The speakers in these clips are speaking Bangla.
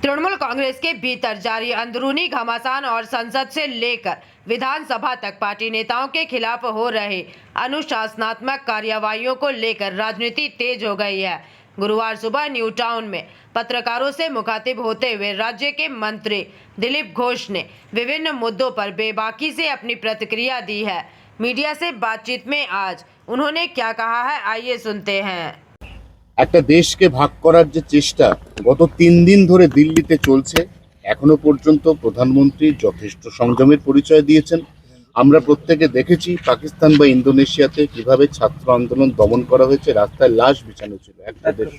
तृणमूल कांग्रेस के भीतर जारी अंदरूनी घमासान और संसद से लेकर विधानसभा तक पार्टी नेताओं के खिलाफ हो रहे अनुशासनात्मक कार्यवाहियों को लेकर राजनीति तेज हो गई है। गुरुवार सुबह न्यू टाउन में पत्रकारों से मुखातिब होते हुए राज्य के मंत्री दिलीप घोष ने विभिन्न मुद्दों पर बेबाकी से अपनी प्रतिक्रिया दी है। मीडिया से बातचीत में आज उन्होंने क्या कहा है, आइए सुनते हैं। একটা দেশকে ভাগ করার যে চেষ্টা গত 3 দিন ধরে দিল্লিতে চলছে, এখনো পর্যন্ত প্রধানমন্ত্রী যথেষ্ট সংযমের পরিচয় দিয়েছেন। আমরা প্রত্যেকে দেখেছি পাকিস্তান বা ইন্দোনেশিয়াতে কিভাবে ছাত্র আন্দোলন দমন করা হয়েছে, রাস্তায় লাশ বিছানো ছিল একটা দেশ,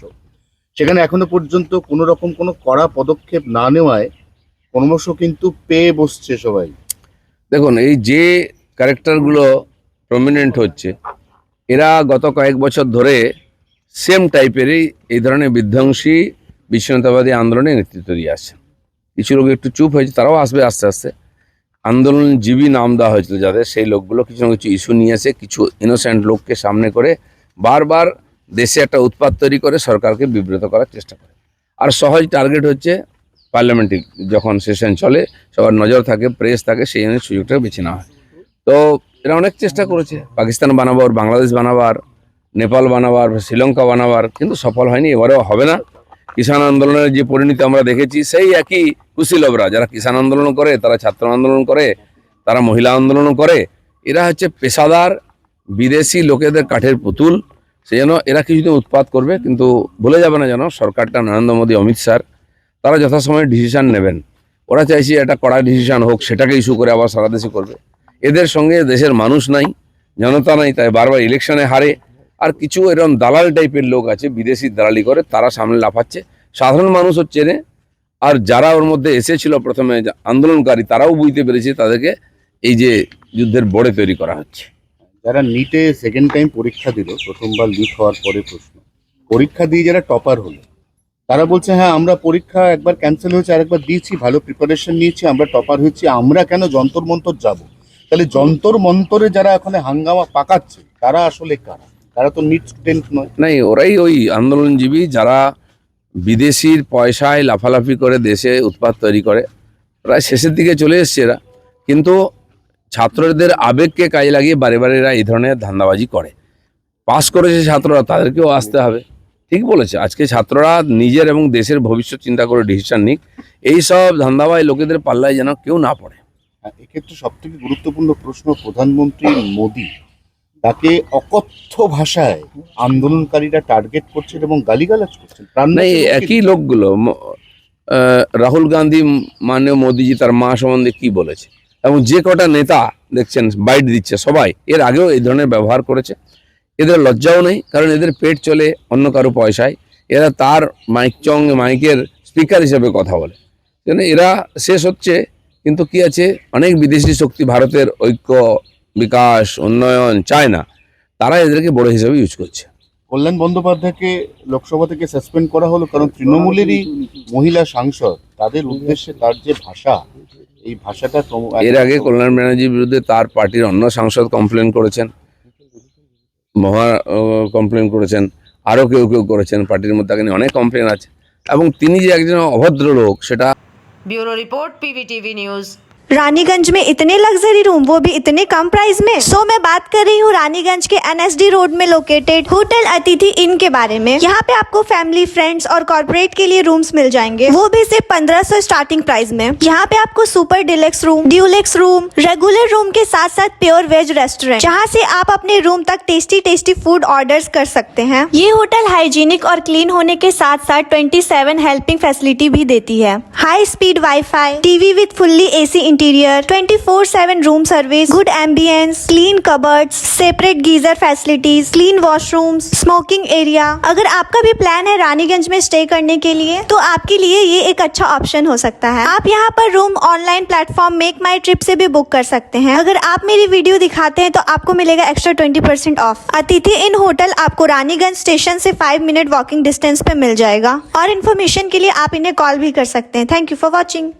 সেখানে এখনো পর্যন্ত কোনো রকম কোনো কড়া পদক্ষেপ না নেওয়ায় ক্রমশ কিন্তু পেয়ে বসছে সবাই। দেখুন, এই যে ক্যারেক্টারগুলো প্রমিনেন্ট হচ্ছে, এরা গত কয়েক বছর ধরে সেম টাইপেরই এই ধরনের বিধ্বংসী বিচ্ছিন্নতাবাদী আন্দোলনে নেতৃত্ব দিয়ে আসছে। কিছু লোক একটু চুপ হয়েছে, তারাও আসবে আস্তে আস্তে। আন্দোলনজীবী নাম দেওয়া হয়েছিল যাদের, সেই লোকগুলো কিছু না কিছু ইস্যু নিয়ে এসে কিছু ইনোসেন্ট লোককে সামনে করে বারবার দেশে একটা উৎপাত তৈরি করে সরকারকে বিব্রত করার চেষ্টা করে। আর সহজ টার্গেট হচ্ছে পার্লামেন্টে যখন সেশন চলে, সবার নজর থাকে, প্রেস থাকে, সেই জন্য সুযোগটা বেছে নেওয়া হয়। তো এরা অনেক চেষ্টা করেছে পাকিস্তান বানাবার, বাংলাদেশ বানাবার, নেপাল বানাবার, শ্রীলঙ্কা বানাবার, কিন্তু সফল হয়নি, এবারেও হবে না। কিষাণ আন্দোলনের যে পরিণতি আমরা দেখেছি, সেই একই কুশীলবরা যারা কিষাণ আন্দোলন করে, তারা ছাত্র আন্দোলন করে, তারা মহিলা আন্দোলন করে, এরা হচ্ছে পেশাদার বিদেশি লোকেদের কাঠের পুতুল। সেই জন্য এরা কিছুদিন উৎপাত করবে, কিন্তু ভুলে যাবে না যেন সরকারটা, নরেন্দ্র মোদী, অমিত শাহ, তারা যথাসময়ে ডিসিশন নেবেন। ওরা চাইছে একটা কড়া ডিসিশন হোক, সেটাকে ইস্যু করে আবার সারা দেশে করবে। এদের সঙ্গে দেশের মানুষ নাই, জনতা নাই, তাই বারবার ইলেকশনে হারে। আর কিছু এরকম দালাল টাইপের লোক আছে, বিদেশি দালালি করে, তারা সামনে লাফাচ্ছে। সাধারণ মানুষও চেনে, আর যারা ওর মধ্যে এসেছিল প্রথমে আন্দোলনকারী, তারাও বুঝতে পেরেছে তাদেরকে এই যে যুদ্ধের বড়ে তৈরি করা হচ্ছে। যারা নিটে সেকেন্ড টাইম পরীক্ষা দিল, প্রথমবার লিক হওয়ার পরে পরীক্ষা দিয়ে যারা টপার হলো, তারা বলছে হ্যাঁ আমরা পরীক্ষা একবার ক্যান্সেল হয়েছে, আরেকবার দিয়েছি, ভালো প্রিপারেশন নিয়েছি, আমরা টপার হয়েছি, আমরা কেন যন্তর মন্তর যাব? তাহলে যন্তর মন্তরে যারা এখানে হাঙ্গামা পাকাচ্ছে, তারা আসলে কারা? তারা তো নিট স্টুডেন্ট নয়। নাই, ওরাই ওই আন্দোলনজীবী যারা বিদেশির পয়সায় লাফালাফি করে দেশে উৎপাত তৈরি করে। প্রায় শেষের দিকে চলে এসছে এরা, কিন্তু ছাত্রদের আবেগকে কাজে লাগিয়ে বারে বারে এরা এই ধরনের ধান্দাবাজি করে। পাস করেছে ছাত্ররা, তাদেরকেও আসতে হবে। ঠিক বলেছে, আজকে ছাত্ররা নিজের এবং দেশের ভবিষ্যৎ চিন্তা করে ডিসিশন নিক, এইসব ধান্দাবাজ লোকেদের পাল্লায় যেন কেউ না পড়ে। এক্ষেত্রে সব থেকে গুরুত্বপূর্ণ প্রশ্ন, প্রধানমন্ত্রী মোদী তাকে অকথ্য ভাষায় আন্দোলনকারীরা টার্গেট করছেন এবং গালিগালাজ করছেন। একই লোকগুলো, রাহুল গান্ধী মাননীয় মোদীজি তার মা সম্বন্ধে কি বলেছে, এবং যে কটা নেতা দেখছেন বাইট দিচ্ছে, সবাই এর আগেও এই ধরনের ব্যবহার করেছে। এদের লজ্জাও নেই, কারণ এদের পেট চলে অন্য কারো পয়সায়। এরা তার মাইকের স্পিকার হিসেবে কথা বলে, যেন এরা শেষ হচ্ছে। কিন্তু কি আছে, অনেক বিদেশি শক্তি ভারতের ঐক্য, বিকাশ, উন্নয়ন চায় না, তারা এদেরকে বড় হিসেবে ইউজ করছে। কল্যাণ বন্দ্যোপাধ্যায়কে লোকসভা থেকে সাসপেন্ড করা হলো কারণ তৃণমূলেরই মহিলা সাংসদ, তাদের উদ্দেশ্যে তার যে ভাষা, এই ভাষাটা। এর আগে কল্যাণ ব্যানার্জির বিরুদ্ধে তার পার্টির অন্য সাংসদ কমপ্লেন করেছেন, কমপ্লেন করেছেন, আরও কেউ কেউ করেছেন, পার্টির মধ্যে অনেক কমপ্লেন আছে, এবং তিনি যে একজন অভদ্র লোক সেটা। Bureau report, PVTV news. Raniganj में इतने लग्जरी रूम, वो भी इतने कम प्राइस में। सो मैं बात कर रही हूँ रानीगंज के एनएसडी रोड में लोकेटेड होटल अतिथि इन के बारे में। यहाँ पे आपको फैमिली, फ्रेंड्स और कॉर्पोरेट के लिए रूम्स मिल जाएंगे, वो भी सिर्फ 1500 स्टार्टिंग प्राइस में। यहाँ पे आपको super deluxe room, Dulux room, regular room के साथ साथ प्योर वेज रेस्टोरेंट, जहाँ से आप अपने रूम तक टेस्टी टेस्टी फूड ऑर्डर्स कर सकते हैं। ये होटल हाइजीनिक और क्लीन होने के साथ साथ 27 हेल्पिंग फैसिलिटी भी देती है। High speed wifi, TV with fully AC interior, 24/7 room service, good ambience, clean cupboards, separate geyser facilities, clean washrooms, smoking area. अगर आपका भी प्लान है रानीगंज में स्टे करने के लिए, तो आपके लिए ये एक अच्छा ऑप्शन हो सकता है। आप यहाँ पर रूम ऑनलाइन प्लेटफॉर्म मेक माई ट्रिप से भी बुक कर सकते हैं। अगर आप मेरी वीडियो दिखाते हैं तो आपको मिलेगा एक्स्ट्रा 20% ऑफ। अतिथि इन होटल आपको रानीगंज स्टेशन से 5 मिनट वॉकिंग डिस्टेंस पे मिल जाएगा, और इन्फॉर्मेशन के लिए आप इन्हें कॉल भी कर सकते हैं। Thank you for watching.